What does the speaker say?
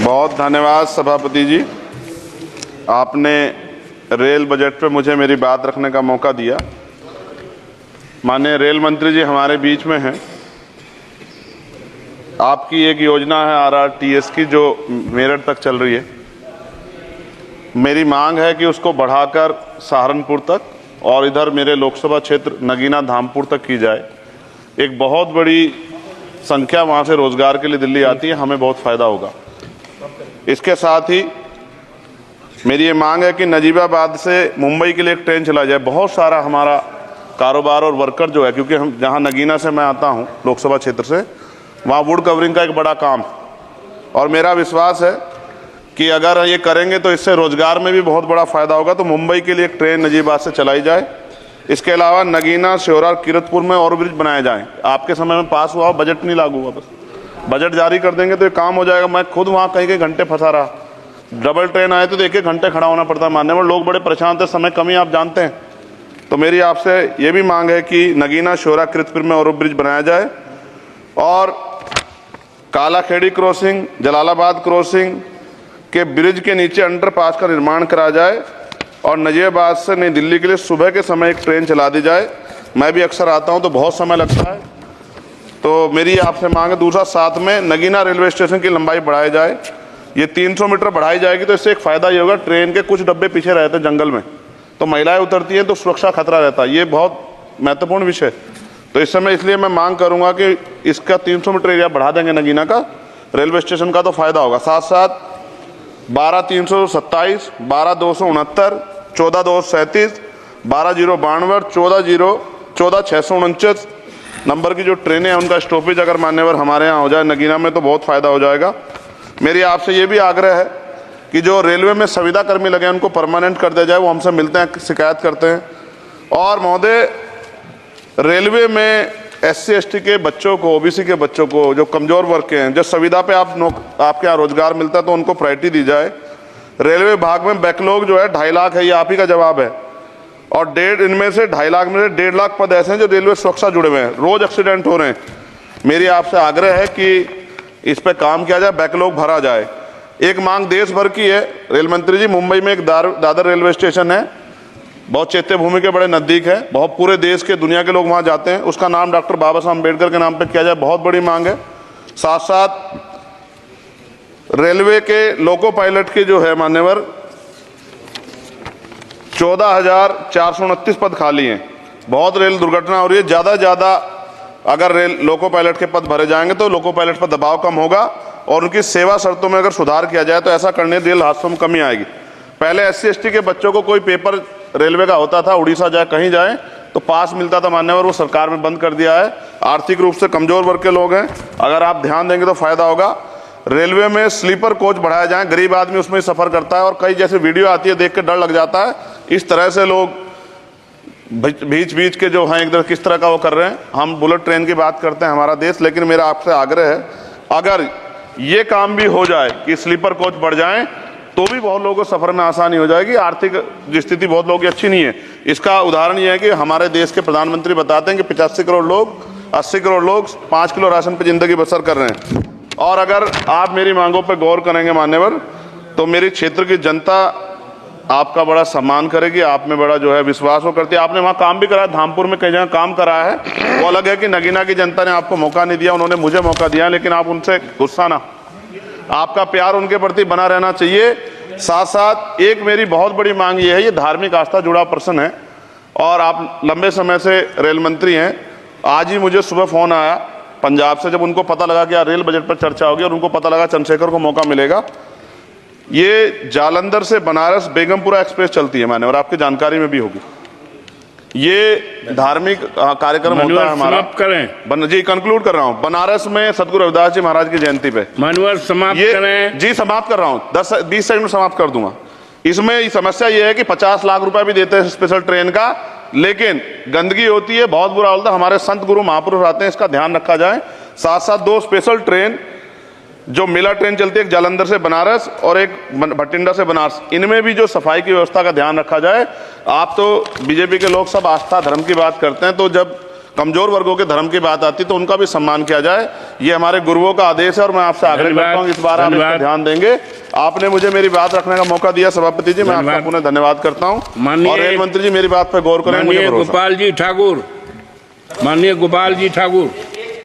बहुत धन्यवाद सभापति जी, आपने रेल बजट पे मुझे मेरी बात रखने का मौका दिया। माननीय रेल मंत्री जी हमारे बीच में हैं। आपकी एक योजना है RRTS की जो मेरठ तक चल रही है। मेरी मांग है कि उसको बढ़ाकर सहारनपुर तक और इधर मेरे लोकसभा क्षेत्र नगीना धामपुर तक की जाए। एक बहुत बड़ी संख्या वहाँ से रोजगार के लिए दिल्ली आती है, हमें बहुत फायदा होगा। इसके साथ ही मेरी ये मांग है कि नजीबाबाद से मुंबई के लिए एक ट्रेन चला जाए। बहुत सारा हमारा कारोबार और वर्कर जो है, क्योंकि हम जहाँ नगीना से मैं आता हूँ लोकसभा क्षेत्र से, वहाँ वुड कवरिंग का एक बड़ा काम, और मेरा विश्वास है कि अगर ये करेंगे तो इससे रोजगार में भी बहुत बड़ा फायदा होगा। तो मुंबई के लिए एक ट्रेन नजीबाबाद से चलाई जाए। इसके अलावा नगीना, श्योरा, किरतपुर में और ब्रिज बनाए जाएं। आपके समय में पास हुआ, बजट नहीं लागू हुआ, बस बजट जारी कर देंगे तो ये काम हो जाएगा। मैं खुद वहाँ कई घंटे फंसा रहा, डबल ट्रेन आए तो 1-1 घंटे खड़ा होना पड़ता मानने में, लोग बड़े परेशान थे, समय कमी आप जानते हैं। तो मेरी आपसे ये भी मांग है कि नगीना, श्योरा, किरतपुर में और ब्रिज बनाया जाए और कालाखेड़ी क्रॉसिंग, जलालाबाद क्रॉसिंग के ब्रिज के नीचे अंडरपास का निर्माण करा जाए और नजीबाबाद से नई दिल्ली के लिए सुबह के समय एक ट्रेन चला दी जाए। मैं भी अक्सर आता हूं तो बहुत समय लगता है, तो मेरी आपसे मांग है। दूसरा, साथ में नगीना रेलवे स्टेशन की लंबाई बढ़ाई जाए। ये 300 मीटर बढ़ाई जाएगी तो इससे एक फ़ायदा ये होगा, ट्रेन के कुछ डब्बे पीछे रहते हैं जंगल में, तो महिलाएं उतरती हैं तो सुरक्षा खतरा रहता है। ये बहुत महत्वपूर्ण विषय, तो इस समय इसलिए मैं मांग करूँगा कि इसका 300 मीटर एरिया बढ़ा देंगे नगीना का रेलवे स्टेशन का, तो फ़ायदा होगा। साथ साथ 12-327, 12-269, 14-237, 12-092, 14-649 नंबर की जो ट्रेनें हैं उनका स्टॉपेज अगर मान्यवर हमारे यहाँ हो जाए नगीना में तो बहुत फ़ायदा हो जाएगा। मेरी आपसे ये भी आग्रह है कि जो रेलवे में संविदा कर्मी लगे हैं उनको परमानेंट कर दिया जाए। वो हमसे मिलते हैं, शिकायत करते हैं। और महोदय, रेलवे में SC/ST के बच्चों को, OBC के बच्चों को, जो कमज़ोर वर्ग के हैं, जो संविदा पे आपके यहाँ रोजगार मिलता है तो उनको प्रायोरिटी दी जाए। रेलवे विभाग में बैकलॉग जो है 2.5 लाख है, ये आप ही का जवाब है, और इनमें से 2.5 लाख में से 1.5 लाख पद ऐसे हैं जो रेलवे सुरक्षा जुड़े हुए हैं, रोज एक्सीडेंट हो रहे हैं। मेरी आपसे आग्रह है कि इस पर काम किया जाए, बैकलॉग भरा जाए। एक मांग देश भर की है रेल मंत्री जी, मुंबई में एक दादर रेलवे स्टेशन है, बहुत चैत्य भूमि के बड़े नज़दीक है, बहुत पूरे देश के, दुनिया के लोग वहाँ जाते हैं। उसका नाम डॉक्टर बाबा साहब अम्बेडकर के नाम पे किया जाए, बहुत बड़ी मांग है। साथ साथ रेलवे के लोको पायलट के जो है मान्यवर 14,429 पद खाली हैं। बहुत रेल दुर्घटना हो रही है, ज़्यादा से ज़्यादा अगर लोको पायलट के पद भरे जाएंगे तो लोको पायलट पर दबाव कम होगा और उनकी सेवा शर्तों में अगर सुधार किया जाए तो ऐसा करने रेल हादसों में कमी आएगी। पहले SC/ST के बच्चों को कोई पेपर रेलवे का होता था, उड़ीसा जाए कहीं जाए तो पास मिलता था मान्यवर, वो सरकार में बंद कर दिया है। आर्थिक रूप से कमजोर वर्ग के लोग हैं, अगर आप ध्यान देंगे तो फायदा होगा। रेलवे में स्लीपर कोच बढ़ाया जाए, गरीब आदमी उसमें सफर करता है और कई जैसे वीडियो आती है देख के डर लग जाता है। इस तरह से लोग बीच के जो हैं एकदम किस तरह का वो कर रहे हैं। हम बुलेट ट्रेन की बात करते हैं हमारा देश, लेकिन मेरा आपसे आग्रह है अगर ये काम भी हो जाए कि स्लीपर कोच बढ़ जाएं तो भी बहुत लोगों को सफर में आसानी हो जाएगी। आर्थिक स्थिति बहुत लोगों की अच्छी नहीं है। इसका उदाहरण ये है कि हमारे देश के प्रधानमंत्री बताते हैं कि 85 करोड़ लोग, 80 करोड़ लोग 5 किलो राशन पर जिंदगी बसर कर रहे हैं। और अगर आप मेरी मांगों पर गौर करेंगे मान्यवर, तो मेरे क्षेत्र की जनता आपका बड़ा सम्मान करेगी, आप में बड़ा जो है विश्वास वो करती है। आपने वहाँ काम भी करा है, धामपुर में कई जगह काम करा है, वो अलग है कि नगीना की जनता ने आपको मौका नहीं दिया, उन्होंने मुझे मौका दिया, लेकिन आप उनसे गुस्सा ना, आपका प्यार उनके प्रति बना रहना चाहिए। साथ साथ एक मेरी बहुत बड़ी मांग ये है, ये धार्मिक आस्था जुड़ा प्रश्न है और आप लंबे समय से रेल मंत्री हैं। आज ही मुझे सुबह फ़ोन आया पंजाब से, जब उनको पता लगा कि रेल बजट पर चर्चा होगी और उनको पता लगा चंद्रशेखर को मौका मिलेगा। ये जालंधर से बनारस बेगमपुरा एक्सप्रेस चलती है माने, और आपकी जानकारी में भी होगी। ये धार्मिक कार्यक्रम होता है हमारा। करें जी, कंक्लूड कर रहा हूँ। बनारस में सदगुरु रविदास जी महाराज की जयंती पे मानवर समाप्त करें जी। समाप्त कर रहा हूँ, 10-20 सेकंड में समाप्त कर दूंगा। इसमें समस्या ये है कि 50 लाख रुपए भी देते हैं स्पेशल ट्रेन का, लेकिन गंदगी होती है, बहुत बुरा होता है। हमारे संत गुरु महापुरुष आते हैं, इसका ध्यान रखा जाए। साथ साथ 2 स्पेशल ट्रेन जो मेला ट्रेन चलती है, एक जालंधर से बनारस और एक भटिंडा से बनारस, इनमें भी जो सफाई की व्यवस्था का ध्यान रखा जाए। आप तो बीजेपी के लोग सब आस्था धर्म की बात करते हैं, तो जब कमजोर वर्गों के धर्म की बात आती तो उनका भी सम्मान किया जाए। ये हमारे गुरुओं का आदेश है और मैं आपसे आग्रह करता हूँ इस बार आप इस पर ध्यान देंगे। आपने मुझे मेरी बात रखने का मौका दिया सभापति जी, मैं आपका पुनः धन्यवाद करता हूँ। और रेल मंत्री जी मेरी बात पर गौर करें। माननीय गोपाल जी ठाकुर,